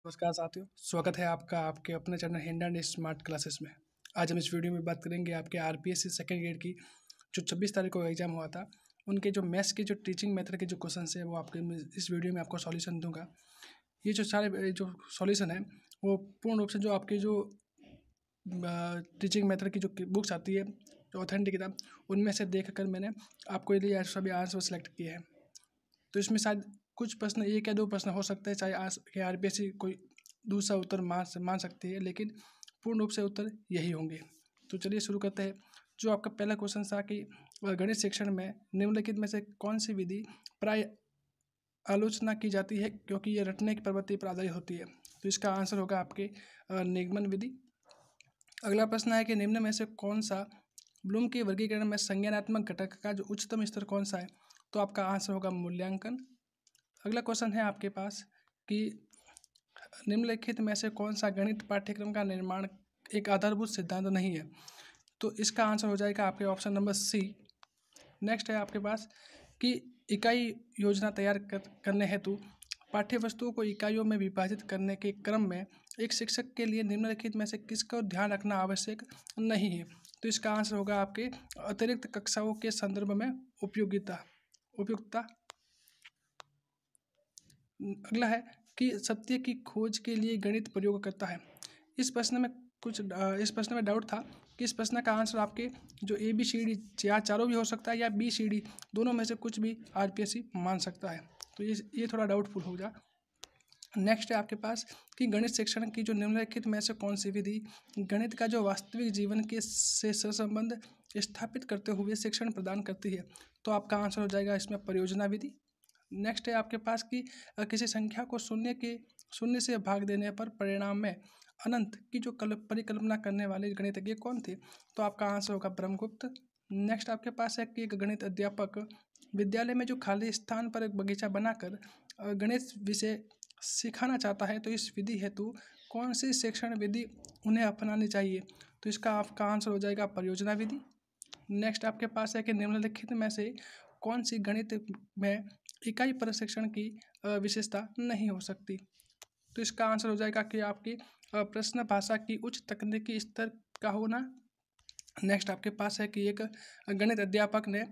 नमस्कार साथियों, स्वागत है आपका आपके अपने channel hind and smart classes में। आज हम इस वीडियो में बात करेंगे आपके आरपीएससी सेकेंड ग्रेड की जो 26 तारीख को एग्जाम हुआ था, उनके जो मैथ्स के जो टीचिंग मेथड के जो क्वेश्चन है वो आपके इस वीडियो में आपको सॉल्यूशन दूंगा। ये जो सारे जो सॉल्यूशन है वो पूर्ण रूप से जो आपकी जो टीचिंग मेथड की जो बुक्स आती है, जो ऑथेंटिक किताब, उनमें से देख कर मैंने आपको ये सभी आंसर सेलेक्ट किए हैं। तो इसमें शायद कुछ प्रश्न, एक या दो प्रश्न हो सकते हैं, चाहे आरपीएससी कोई दूसरा उत्तर मान सकती है, लेकिन पूर्ण रूप से उत्तर यही होंगे। तो चलिए शुरू करते हैं। जो आपका पहला क्वेश्चन था कि गणित शिक्षण में निम्नलिखित में से कौन सी विधि प्राय आलोचना की जाती है क्योंकि यह रटने की प्रवृत्ति पर आधारित होती है। तो इसका आंसर होगा आपके निगमन विधि। अगला प्रश्न है कि निम्न में से कौन सा ब्लूम के वर्गीकरण में संज्ञानात्मक घटक का जो उच्चतम स्तर कौन सा है। तो आपका आंसर होगा मूल्यांकन। अगला क्वेश्चन है आपके पास कि निम्नलिखित में से कौन सा गणित पाठ्यक्रम का निर्माण एक आधारभूत सिद्धांत नहीं है। तो इसका आंसर हो जाएगा आपके ऑप्शन नंबर सी। नेक्स्ट है आपके पास कि इकाई योजना तैयार करने हेतु पाठ्य वस्तुओं को इकाइयों में विभाजित करने के क्रम में एक शिक्षक के लिए निम्नलिखित में से किसका ध्यान रखना आवश्यक नहीं है। तो इसका आंसर होगा आपके अतिरिक्त कक्षाओं के संदर्भ में उपयुक्तता। अगला है कि सत्य की खोज के लिए गणित प्रयोग करता है। इस प्रश्न में डाउट था कि इस प्रश्न का आंसर आपके जो ABCD या चारों भी हो सकता है या BCD दोनों में से कुछ भी आरपीएससी मान सकता है। तो ये थोड़ा डाउटफुल हो जा। नेक्स्ट है आपके पास कि गणित शिक्षण की जो निम्नलिखित में से कौन सी विधि गणित का जो वास्तविक जीवन के से सहसंबंध स्थापित करते हुए शिक्षण प्रदान करती है। तो आपका आंसर हो जाएगा इसमें परियोजना विधि। नेक्स्ट है आपके पास कि किसी संख्या को शून्य से भाग देने पर परिणाम में अनंत की जो परिकल्पना करने वाले गणितज्ञ कौन थे। तो आपका आंसर होगा ब्रह्मगुप्त। नेक्स्ट आपके पास है कि एक गणित अध्यापक विद्यालय में जो खाली स्थान पर एक बगीचा बनाकर गणित विषय सिखाना चाहता है, तो इस विधि हेतु कौन सी शिक्षण विधि उन्हें अपनानी चाहिए। तो इसका आपका आंसर हो जाएगा परियोजना विधि। नेक्स्ट आपके पास है कि निम्नलिखित में से कौन सी गणित में इकाई प्रशिक्षण की विशेषता नहीं हो सकती। तो इसका आंसर हो जाएगा कि आपकी प्रश्न भाषा की उच्च तकनीकी स्तर का होना। नेक्स्ट आपके पास है कि एक गणित अध्यापक ने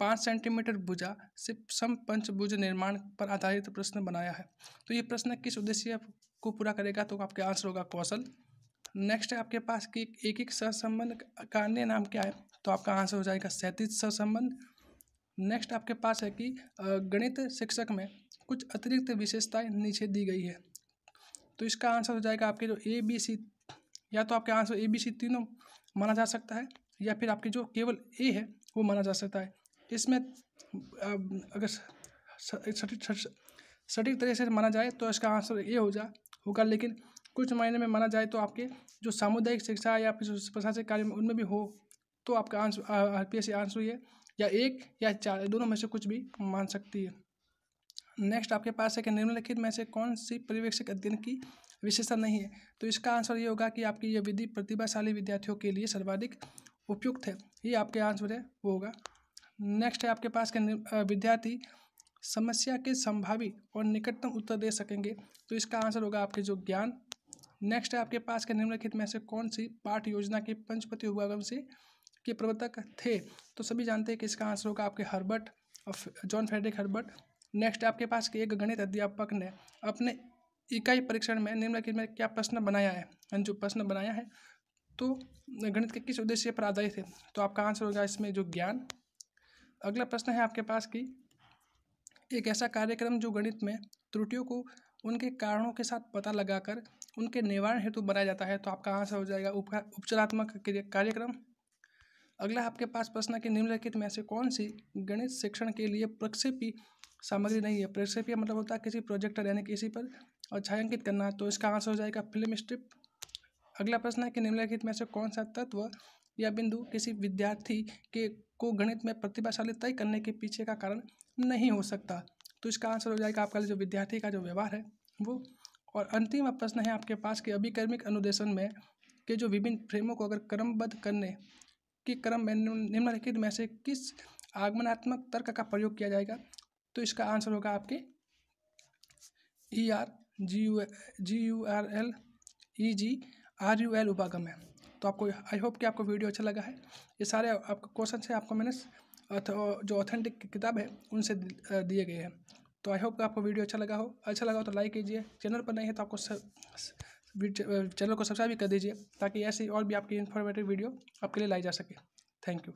5 सेंटीमीटर भुजा से समपंचभुज निर्माण पर आधारित प्रश्न बनाया है। तो ये प्रश्न किस उद्देश्य को पूरा करेगा। तो आपके आंसर होगा कौशल। नेक्स्ट है आपके पास कि एक सहसंबंध का अन्य नाम क्या है। तो आपका आंसर हो जाएगा क्षैतिज सहसंबंध। नेक्स्ट आपके पास है कि गणित शिक्षक में कुछ अतिरिक्त विशेषताएं नीचे दी गई है। तो इसका आंसर हो जाएगा आपके जो ABC, या तो आपके आंसर ABC तीनों माना जा सकता है या फिर आपकी जो केवल A है वो माना जा सकता है। इसमें अगर सटीक तरह से माना जाए तो इसका आंसर A होगा, लेकिन कुछ मायने में माना जाए तो आपके जो सामुदायिक शिक्षा या फिर प्रशासनिक कार्य में उनमें भी हो तो आपका आंसर आरपीएससी आंसर ये या 1 या 4 दोनों में से कुछ भी मान सकती है। नेक्स्ट आपके पास है कि निम्नलिखित में से कौन सी पर्यवेक्षक अध्ययन की विशेषता नहीं है। तो इसका आंसर ये होगा कि आपकी यह विधि प्रतिभाशाली विद्यार्थियों के लिए सर्वाधिक उपयुक्त है। ये आपके आंसर है वो होगा। नेक्स्ट है आपके पास के विद्यार्थी समस्या के संभावी और निकटतम उत्तर दे सकेंगे। तो इसका आंसर होगा आपके जो ज्ञान। नेक्स्ट है आपके पास के निम्नलिखित में से कौन सी पाठ योजना के पंचपति उपवंशी के प्रवर्तक थे। तो सभी जानते हैं कि इसका आंसर होगा आपके Herbert, John Frederick Herbert. Next आपके पास के एक गणित अध्यापक ने अपने इकाई परीक्षण में निम्नलिखित में क्या प्रश्न बनाया है, जो प्रश्न बनाया है तो गणित के किस उद्देश्य पर आधारित है। तो आपका आंसर होगा इसमें जो ज्ञान। अगला प्रश्न है आपके पास कि एक ऐसा कार्यक्रम जो गणित में त्रुटियों को उनके कारणों के साथ पता लगाकर उनके निवारण हेतु बनाया जाता है। तो आपका आंसर हो जाएगा उपचारात्मक कार्यक्रम। अगला आपके पास प्रश्न कि निम्नलिखित में से कौन सी गणित शिक्षण के लिए प्रक्षेपी सामग्री नहीं है। प्रक्षेपी मतलब होता है किसी प्रोजेक्टर यानी किसी पर और छायांकित करना। तो इसका आंसर हो जाएगा फिल्म स्ट्रिप। अगला प्रश्न है कि निम्नलिखित में से कौन सा तत्व या बिंदु किसी विद्यार्थी को गणित में प्रतिभाशाली तय करने के पीछे का कारण नहीं हो सकता। तो इसका आंसर हो जाएगा आपका जो विद्यार्थी का जो व्यवहार है वो। और अंतिम प्रश्न है आपके पास कि अभिकर्मिक अनुदेशन में के जो विभिन्न फ्रेमों को अगर क्रमबद्ध करने के क्रम में निम्नलिखित में से किस आगमनात्मक तर्क का प्रयोग किया जाएगा। तो इसका आंसर होगा आपके ER GURLEGRUL उपागम है। तो आपको आई होप कि आपको वीडियो अच्छा लगा है। ये सारे आपको क्वेश्चन है आपको मैंने जो ऑथेंटिक किताब है उनसे दिए गए हैं। तो आई होप कि आपको वीडियो अच्छा लगा हो तो लाइक कीजिए। चैनल पर नहीं है तो आपको चैनल को सब्सक्राइब भी कर दीजिए ताकि ऐसी और भी आपकी इन्फॉर्मेटिव वीडियो आपके लिए लाई जा सके। Thank you.